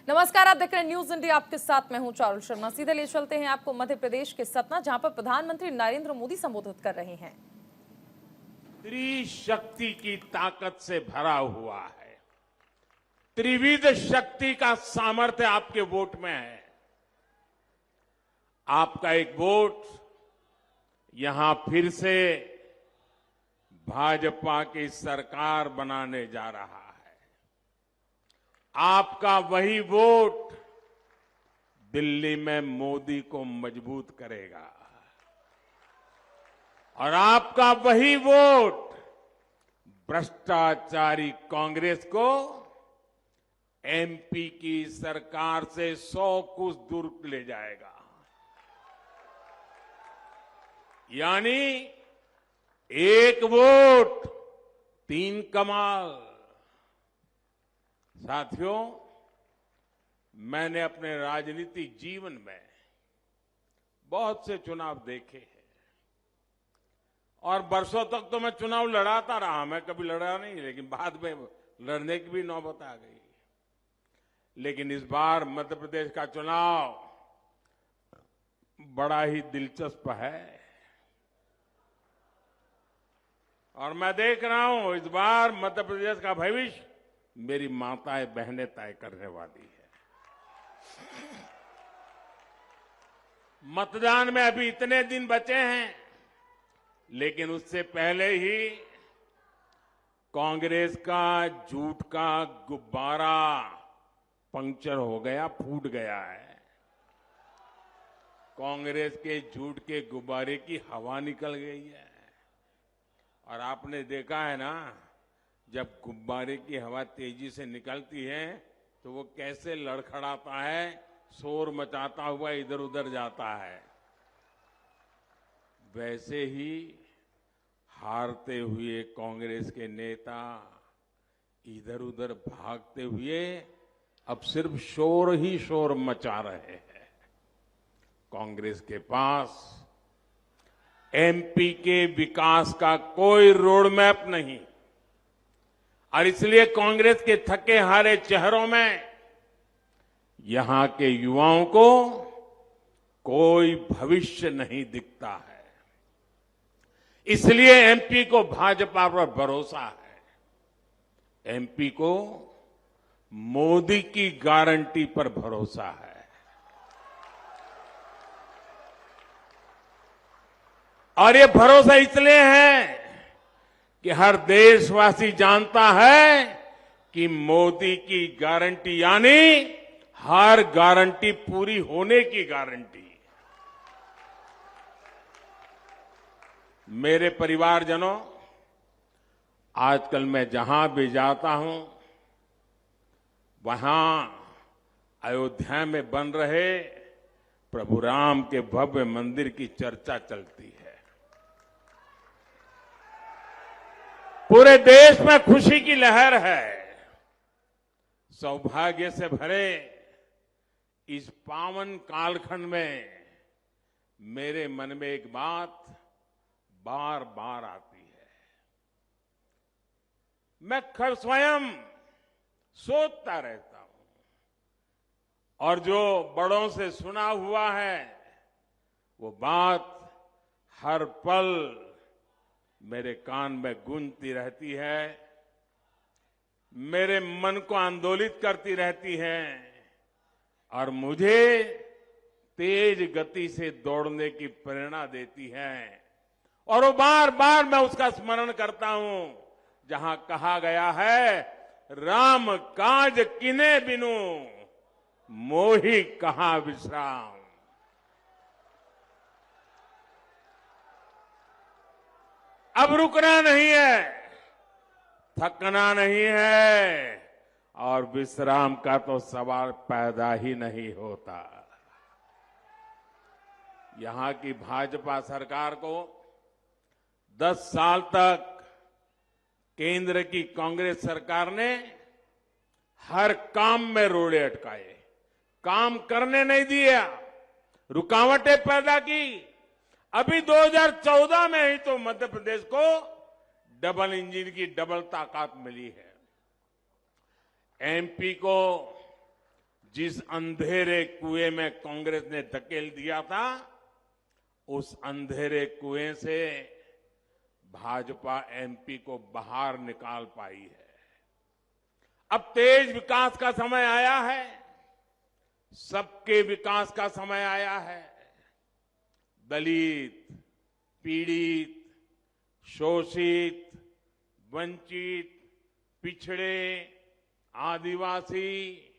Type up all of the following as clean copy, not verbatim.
नमस्कार, आप देख रहे हैं न्यूज इंडिया। आपके साथ मैं हूं चारुल शर्मा। सीधे ले चलते हैं आपको मध्य प्रदेश के सतना, जहां पर प्रधानमंत्री नरेंद्र मोदी संबोधित कर रहे हैं। स्त्री शक्ति की ताकत से भरा हुआ है। त्रिविध शक्ति का सामर्थ्य आपके वोट में है। आपका एक वोट यहां फिर से भाजपा की सरकार बनाने जा रहा है। आपका वही वोट दिल्ली में मोदी को मजबूत करेगा और आपका वही वोट भ्रष्टाचारी कांग्रेस को एमपी की सरकार से 100 कोस दूर ले जाएगा। यानी एक वोट 3 कमाल। साथियों, मैंने अपने राजनीतिक जीवन में बहुत से चुनाव देखे हैं और बरसों तक तो मैं चुनाव लड़ाता रहा। मैं कभी लड़ा नहीं, लेकिन बाद में लड़ने की भी नौबत आ गई। लेकिन इस बार मध्य प्रदेश का चुनाव बड़ा ही दिलचस्प है और मैं देख रहा हूं इस बार मध्य प्रदेश का भविष्य मेरी माताएं बहनें तय करने वाली है। मतदान में अभी इतने दिन बचे हैं, लेकिन उससे पहले ही कांग्रेस का झूठ का गुब्बारा पंक्चर हो गया, फूट गया है। कांग्रेस के झूठ के गुब्बारे की हवा निकल गई है और आपने देखा है ना, जब गुब्बारे की हवा तेजी से निकलती है तो वो कैसे लड़खड़ाता है, शोर मचाता हुआ इधर उधर जाता है। वैसे ही हारते हुए कांग्रेस के नेता इधर उधर भागते हुए अब सिर्फ शोर ही शोर मचा रहे हैं। कांग्रेस के पास एमपी के विकास का कोई रोड मैप नहीं और इसलिए कांग्रेस के थके हारे चेहरों में यहां के युवाओं को कोई भविष्य नहीं दिखता है। इसलिए एमपी को भाजपा पर भरोसा है। एमपी को मोदी की गारंटी पर भरोसा है। और ये भरोसा इसलिए है कि हर देशवासी जानता है कि मोदी की गारंटी यानी हर गारंटी पूरी होने की गारंटी। मेरे परिवारजनों, आजकल मैं जहां भी जाता हूं वहां अयोध्या में बन रहे प्रभु राम के भव्य मंदिर की चर्चा चलती है। पूरे देश में खुशी की लहर है। सौभाग्य से भरे इस पावन कालखंड में मेरे मन में एक बात बार बार आती है। मैं स्वयं सोचता रहता हूं और जो बड़ों से सुना हुआ है वो बात हर पल मेरे कान में गूंजती रहती है, मेरे मन को आंदोलित करती रहती है और मुझे तेज गति से दौड़ने की प्रेरणा देती है। और वो बार बार मैं उसका स्मरण करता हूं जहां कहा गया है, राम काज किने बिनु मोहि कहां विश्राम। अब रुकना नहीं है, थकना नहीं है और विश्राम का तो सवाल पैदा ही नहीं होता। यहां की भाजपा सरकार को 10 साल तक केंद्र की कांग्रेस सरकार ने हर काम में रोड़े अटकाए, काम करने नहीं दिया, रुकावटें पैदा की। अभी 2014 में ही तो मध्य प्रदेश को डबल इंजन की डबल ताकत मिली है। एमपी को जिस अंधेरे कुएं में कांग्रेस ने धकेल दिया था, उस अंधेरे कुएं से भाजपा एमपी को बाहर निकाल पाई है। अब तेज विकास का समय आया है, सबके विकास का समय आया है। दलित, पीड़ित, शोषित, वंचित, पिछड़े, आदिवासी,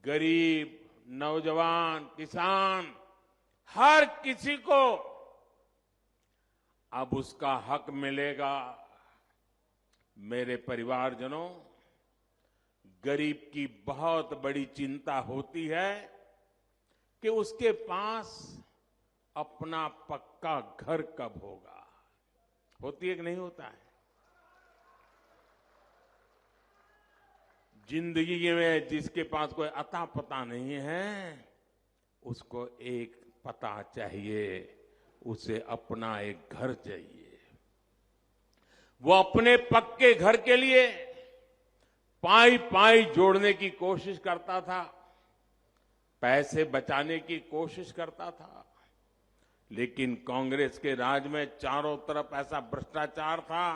गरीब, नौजवान, किसान, हर किसी को अब उसका हक मिलेगा। मेरे परिवारजनों, गरीब की बहुत बड़ी चिंता होती है कि उसके पास अपना पक्का घर कब होगा। होती है कि नहीं होता है? जिंदगी में जिसके पास कोई अता पता नहीं है, उसको एक पता चाहिए, उसे अपना एक घर चाहिए। वो अपने पक्के घर के लिए पाई पाई जोड़ने की कोशिश करता था, पैसे बचाने की कोशिश करता था, लेकिन कांग्रेस के राज में चारों तरफ ऐसा भ्रष्टाचार था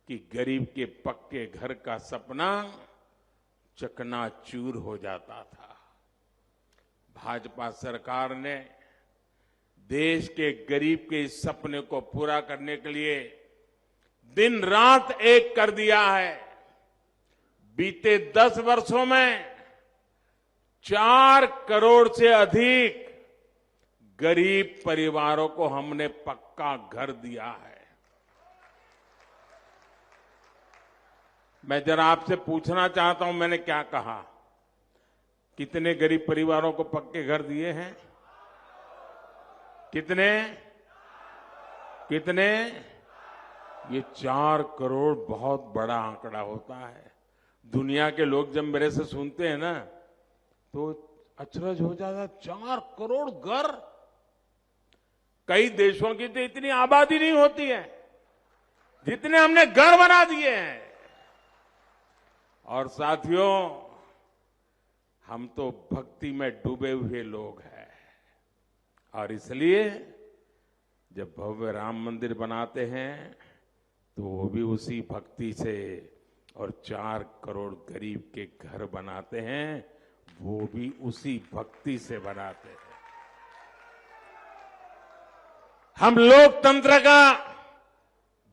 कि गरीब के पक्के घर का सपना चकनाचूर हो जाता था। भाजपा सरकार ने देश के गरीब के इस सपने को पूरा करने के लिए दिन रात एक कर दिया है। बीते 10 वर्षों में 4 करोड़ से अधिक गरीब परिवारों को हमने पक्का घर दिया है। मैं जरा आपसे पूछना चाहता हूं, मैंने क्या कहा? कितने गरीब परिवारों को पक्के घर दिए हैं? कितने? कितने? ये 4 करोड़ बहुत बड़ा आंकड़ा होता है। दुनिया के लोग जब मेरे से सुनते हैं ना, तो अचरज हो जाता है। 4 करोड़ घर! कई देशों की तो इतनी आबादी नहीं होती है जितने हमने घर बना दिए हैं। और साथियों, हम तो भक्ति में डूबे हुए लोग हैं, और इसलिए जब भव्य राम मंदिर बनाते हैं तो वो भी उसी भक्ति से, और 4 करोड़ गरीब के घर बनाते हैं वो भी उसी भक्ति से बनाते हैं। हम लोकतंत्र का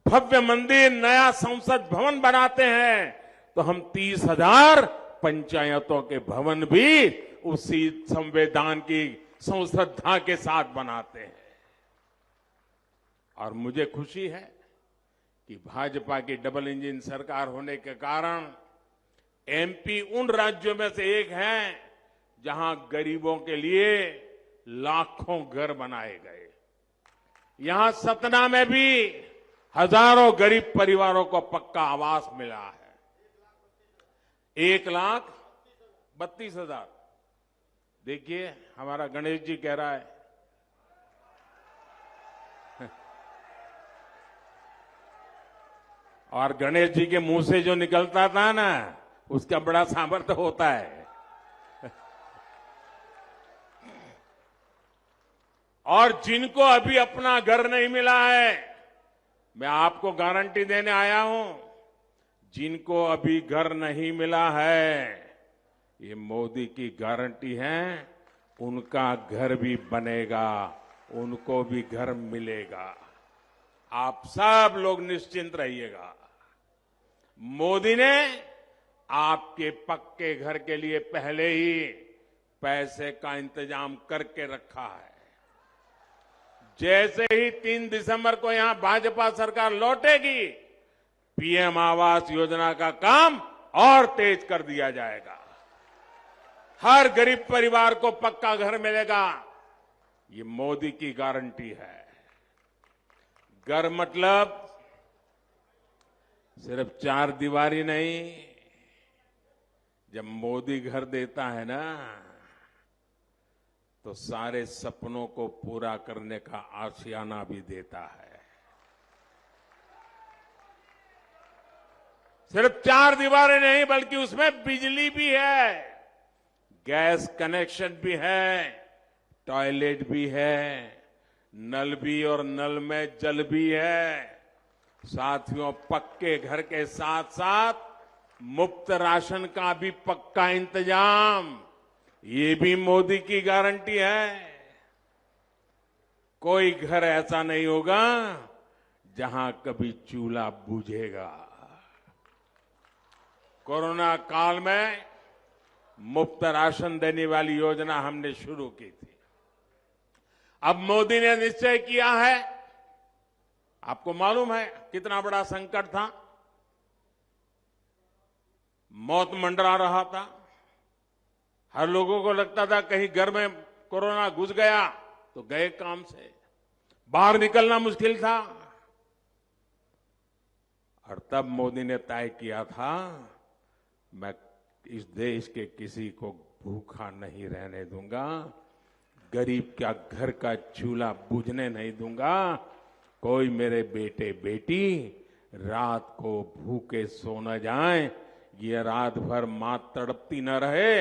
भव्य मंदिर, नया संसद भवन बनाते हैं तो हम 30,000 पंचायतों के भवन भी उसी संविधान की संश्रद्धा के साथ बनाते हैं। और मुझे खुशी है कि भाजपा की डबल इंजन सरकार होने के कारण एमपी उन राज्यों में से एक है जहां गरीबों के लिए लाखों घर बनाए गए। यहां सतना में भी हजारों गरीब परिवारों को पक्का आवास मिला है। 1,32,000। देखिए, हमारा गणेश जी कह रहा है और गणेश जी के मुंह से जो निकलता था ना, उसका बड़ा सामर्थ्य होता है। और जिनको अभी अपना घर नहीं मिला है, मैं आपको गारंटी देने आया हूं, जिनको अभी घर नहीं मिला है, ये मोदी की गारंटी है, उनका घर भी बनेगा, उनको भी घर मिलेगा। आप सब लोग निश्चिंत रहिएगा। मोदी ने आपके पक्के घर के लिए पहले ही पैसे का इंतजाम करके रखा है। जैसे ही 3 दिसंबर को यहां भाजपा सरकार लौटेगी, पीएम आवास योजना का काम और तेज कर दिया जाएगा। हर गरीब परिवार को पक्का घर मिलेगा, ये मोदी की गारंटी है। घर मतलब सिर्फ 4 दीवारी नहीं। जब मोदी घर देता है ना, तो सारे सपनों को पूरा करने का आशियाना भी देता है। सिर्फ 4 दीवारें नहीं, बल्कि उसमें बिजली भी है। गैस कनेक्शन भी है, टॉयलेट भी है, नल भी और नल में जल भी है। साथियों, पक्के घर के साथ साथ मुफ्त राशन का भी पक्का इंतजाम, ये भी मोदी की गारंटी है। कोई घर ऐसा नहीं होगा जहां कभी चूल्हा बुझेगा। कोरोना काल में मुफ्त राशन देने वाली योजना हमने शुरू की थी। अब मोदी ने निश्चय किया है, आपको मालूम है कितना बड़ा संकट था, मौत मंडरा रहा था, हर लोगों को लगता था कहीं घर में कोरोना घुस गया तो गए काम से, बाहर निकलना मुश्किल था। और तब मोदी ने तय किया था, मैं इस देश के किसी को भूखा नहीं रहने दूंगा, गरीब का घर का चूल्हा बुझने नहीं दूंगा, कोई मेरे बेटे बेटी रात को भूखे सो न जाए, ये रात भर मां तड़पती न रहे,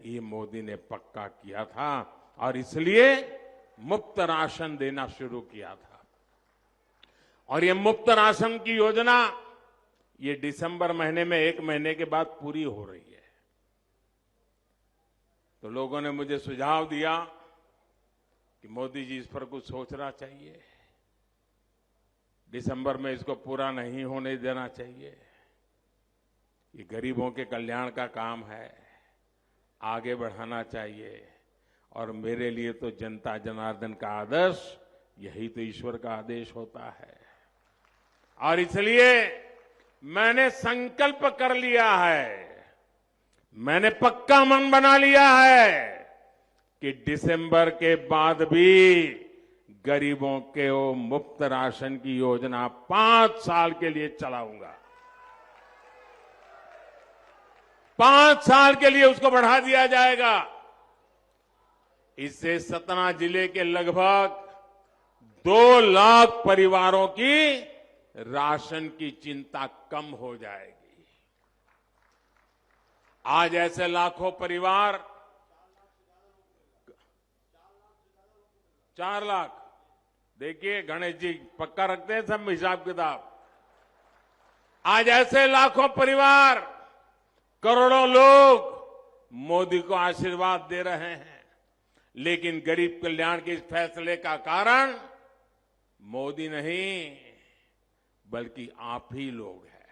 ये मोदी ने पक्का किया था। और इसलिए मुफ्त राशन देना शुरू किया था। और ये मुफ्त राशन की योजना ये दिसंबर महीने में 1 महीने के बाद पूरी हो रही है। तो लोगों ने मुझे सुझाव दिया कि मोदी जी इस पर कुछ सोचना चाहिए, दिसंबर में इसको पूरा नहीं होने देना चाहिए, ये गरीबों के कल्याण का काम है, आगे बढ़ाना चाहिए। और मेरे लिए तो जनता जनार्दन का आदर्श यही तो ईश्वर का आदेश होता है। और इसलिए मैंने संकल्प कर लिया है, मैंने पक्का मन बना लिया है कि दिसंबर के बाद भी गरीबों के वो मुफ्त राशन की योजना 5 साल के लिए चलाऊंगा। 5 साल के लिए उसको बढ़ा दिया जाएगा। इससे सतना जिले के लगभग 2 लाख परिवारों की राशन की चिंता कम हो जाएगी। आज ऐसे लाखों परिवार, 4 लाख, देखिए गणेश जी पक्का रखते हैं सब हिसाब किताब। आज ऐसे लाखों परिवार, करोड़ों लोग मोदी को आशीर्वाद दे रहे हैं, लेकिन गरीब कल्याण के इस फैसले का कारण मोदी नहीं बल्कि आप ही लोग हैं।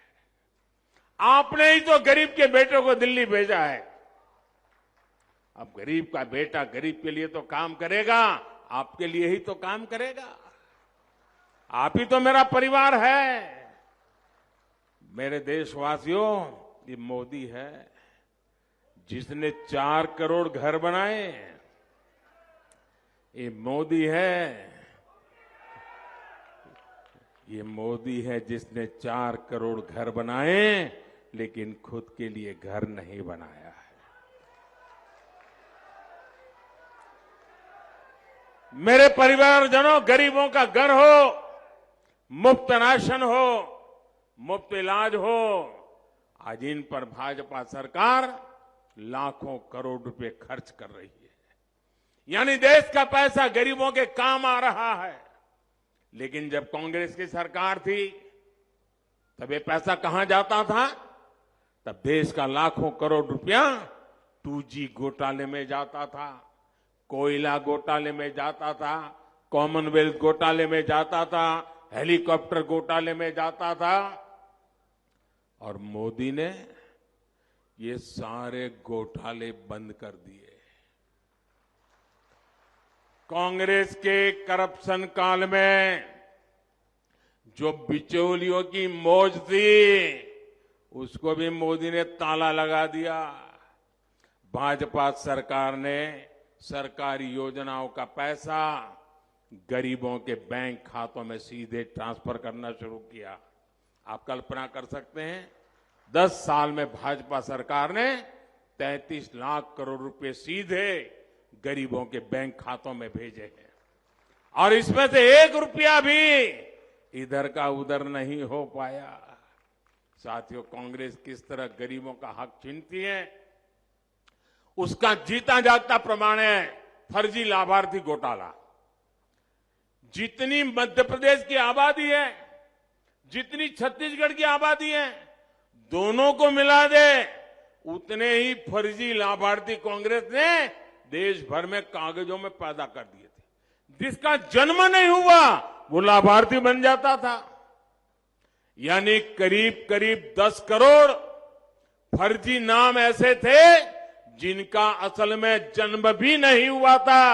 आपने ही तो गरीब के बेटों को दिल्ली भेजा है। अब गरीब का बेटा गरीब के लिए तो काम करेगा, आपके लिए ही तो काम करेगा। आप ही तो मेरा परिवार है। मेरे देशवासियों, ये मोदी है जिसने 4 करोड़ घर बनाए। ये मोदी है, ये मोदी है जिसने 4 करोड़ घर बनाए लेकिन खुद के लिए घर नहीं बनाया है। मेरे परिवारजनों, गरीबों का घर हो, मुफ्त राशन हो, मुफ्त इलाज हो, आज इन पर भाजपा सरकार लाखों करोड़ रुपए खर्च कर रही है। यानी देश का पैसा गरीबों के काम आ रहा है। लेकिन जब कांग्रेस की सरकार थी तब ये पैसा कहां जाता था? तब देश का लाखों करोड़ रुपया 2G घोटाले में जाता था, कोयला घोटाले में जाता था, कॉमनवेल्थ घोटाले में जाता था, हेलीकॉप्टर घोटाले में जाता था। और मोदी ने ये सारे घोटाले बंद कर दिए। कांग्रेस के करप्शन काल में जो बिचौलियों की मौज थी उसको भी मोदी ने ताला लगा दिया। भाजपा सरकार ने सरकारी योजनाओं का पैसा गरीबों के बैंक खातों में सीधे ट्रांसफर करना शुरू किया। आप कल्पना कर सकते हैं, 10 साल में भाजपा सरकार ने 33 लाख करोड़ रुपए सीधे गरीबों के बैंक खातों में भेजे हैं। और इसमें से 1 रुपया भी इधर का उधर नहीं हो पाया। साथियों, कांग्रेस किस तरह गरीबों का हक छीनती है उसका जीता जागता प्रमाण है फर्जी लाभार्थी घोटाला। जितनी मध्य प्रदेश की आबादी है, जितनी छत्तीसगढ़ की आबादी है, दोनों को मिला दे उतने ही फर्जी लाभार्थी कांग्रेस ने देश भर में कागजों में पैदा कर दिए थे। जिसका जन्म नहीं हुआ वो लाभार्थी बन जाता था। यानी करीब करीब 10 करोड़ फर्जी नाम ऐसे थे जिनका असल में जन्म भी नहीं हुआ था,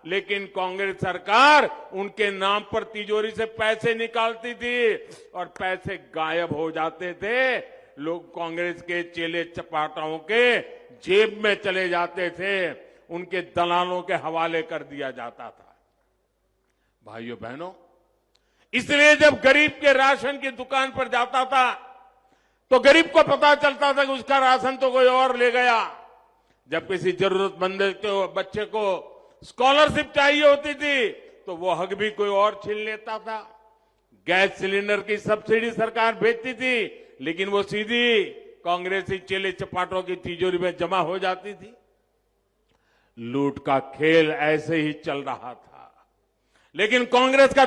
लेकिन कांग्रेस सरकार उनके नाम पर तिजोरी से पैसे निकालती थी और पैसे गायब हो जाते थे। लोग कांग्रेस के चेले चपाटाओं के जेब में चले जाते थे, उनके दलालों के हवाले कर दिया जाता था। भाइयों बहनों, इसलिए जब गरीब के राशन की दुकान पर जाता था तो गरीब को पता चलता था कि उसका राशन तो कोई और ले गया। जब किसी जरूरतमंद के बच्चे को स्कॉलरशिप चाहिए होती थी तो वो हक भी कोई और छीन लेता था। गैस सिलेंडर की सब्सिडी सरकार भेजती थी, लेकिन वो सीधी कांग्रेसी चेले चपाटों की तिजोरी में जमा हो जाती थी। लूट का खेल ऐसे ही चल रहा था। लेकिन कांग्रेस का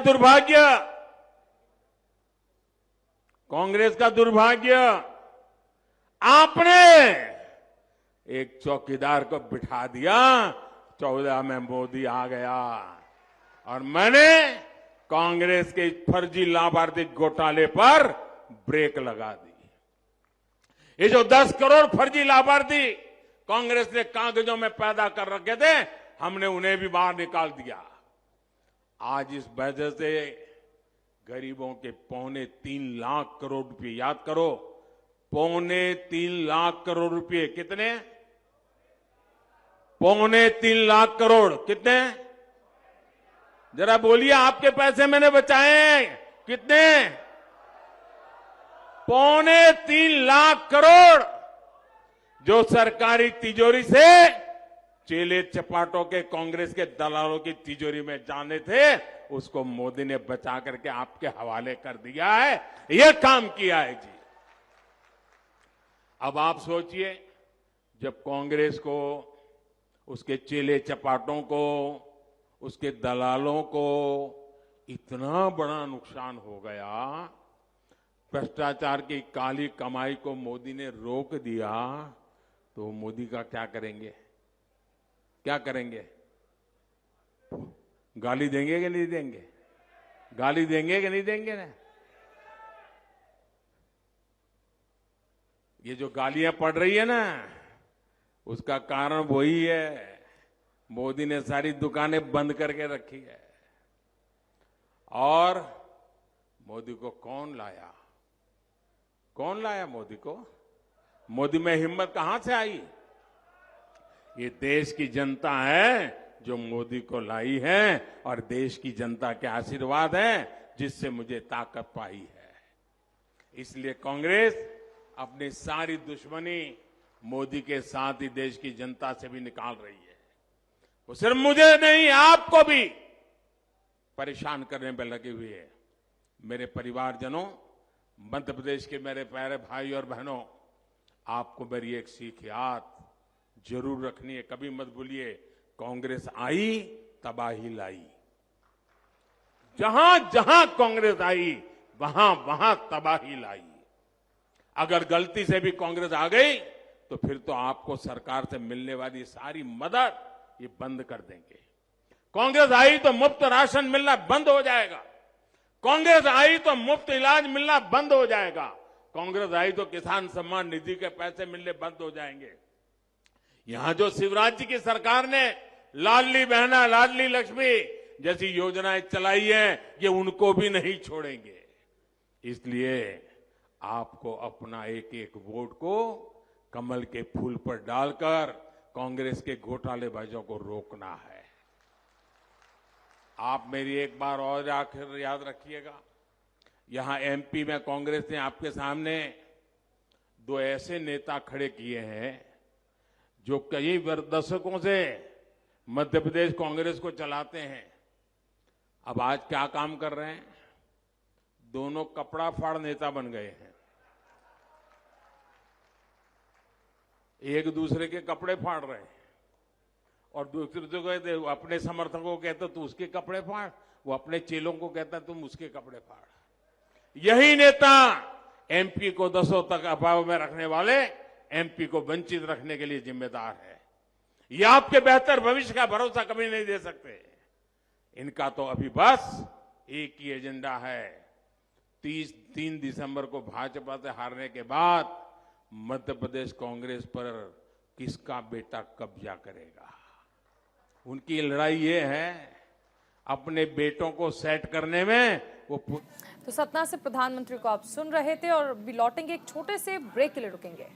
दुर्भाग्य, आपने एक चौकीदार को बिठा दिया। 14 में मोदी आ गया और मैंने कांग्रेस के फर्जी लाभार्थी घोटाले पर ब्रेक लगा दी। ये जो 10 करोड़ फर्जी लाभार्थी कांग्रेस ने कागजों में पैदा कर रखे थे, हमने उन्हें भी बाहर निकाल दिया। आज इस वजह से गरीबों के 3.25 लाख करोड़ रुपए, याद करो 3.25 लाख करोड़ रुपए, कितने? 3.25 लाख करोड़, कितने? जरा बोलिए, आपके पैसे मैंने बचाए हैं, कितने? 3.25 लाख करोड़ जो सरकारी तिजोरी से चेले चपाटों के कांग्रेस के दलालों की तिजोरी में जाने थे, उसको मोदी ने बचा करके आपके हवाले कर दिया है। यह काम किया है जी। अब आप सोचिए, जब कांग्रेस को, उसके चेले चपाटों को, उसके दलालों को इतना बड़ा नुकसान हो गया, भ्रष्टाचार की काली कमाई को मोदी ने रोक दिया, तो मोदी का क्या करेंगे? क्या करेंगे? गाली देंगे कि नहीं देंगे? गाली देंगे कि नहीं देंगे ना? ये जो गालियां पड़ रही है ना, उसका कारण वही है, मोदी ने सारी दुकानें बंद करके रखी है। और मोदी को कौन लाया? कौन लाया मोदी को? मोदी में हिम्मत कहां से आई? ये देश की जनता है जो मोदी को लाई है, और देश की जनता के आशीर्वाद है जिससे मुझे ताकत पाई है। इसलिए कांग्रेस अपनी सारी दुश्मनी मोदी के साथ ही देश की जनता से भी निकाल रही है। वो सिर्फ मुझे नहीं, आपको भी परेशान करने में लगी हुई है। मेरे परिवारजनों, मध्य प्रदेश के मेरे प्यारे भाई और बहनों, आपको मेरी एक सीख याद जरूर रखनी है। कभी मत भूलिए, कांग्रेस आई तबाही लाई। जहां जहां कांग्रेस आई वहां वहां तबाही लाई। अगर गलती से भी कांग्रेस आ गई तो फिर तो आपको सरकार से मिलने वाली सारी मदद ये बंद कर देंगे। कांग्रेस आई तो मुफ्त राशन मिलना बंद हो जाएगा। कांग्रेस आई तो मुफ्त इलाज मिलना बंद हो जाएगा। कांग्रेस आई तो किसान सम्मान निधि के पैसे मिलने बंद हो जाएंगे। यहां जो शिवराज जी की सरकार ने लाडली बहना, लाडली लक्ष्मी जैसी योजनाएं चलाई हैं, ये उनको भी नहीं छोड़ेंगे। इसलिए आपको अपना एक एक वोट को कमल के फूल पर डालकर कांग्रेस के घोटालेबाजों को रोकना है। आप मेरी एक बार और आखिर याद रखिएगा, यहां एमपी में कांग्रेस ने आपके सामने 2 ऐसे नेता खड़े किए हैं जो कई दशकों से मध्य प्रदेश कांग्रेस को चलाते हैं। अब आज क्या काम कर रहे हैं? दोनों कपड़ा फाड़ नेता बन गए हैं। एक दूसरे के कपड़े फाड़ रहे हैं। और दूसरे को कहते, अपने समर्थकों को कहते तू उसके कपड़े फाड़, वो अपने चेलों को कहता तुम उसके कपड़े फाड़। यही नेता एमपी को 10 तक अभाव में रखने वाले एमपी को वंचित रखने के लिए जिम्मेदार है। ये आपके बेहतर भविष्य का भरोसा कभी नहीं दे सकते। इनका तो अभी बस एक ही एजेंडा है, 3 दिसंबर को भाजपा से हारने के बाद मध्य प्रदेश कांग्रेस पर किसका बेटा कब्जा करेगा। उनकी लड़ाई ये है अपने बेटों को सेट करने में। वो तो सतना से प्रधानमंत्री को आप सुन रहे थे और भी लौटेंगे, एक छोटे से ब्रेक के लिए रुकेंगे।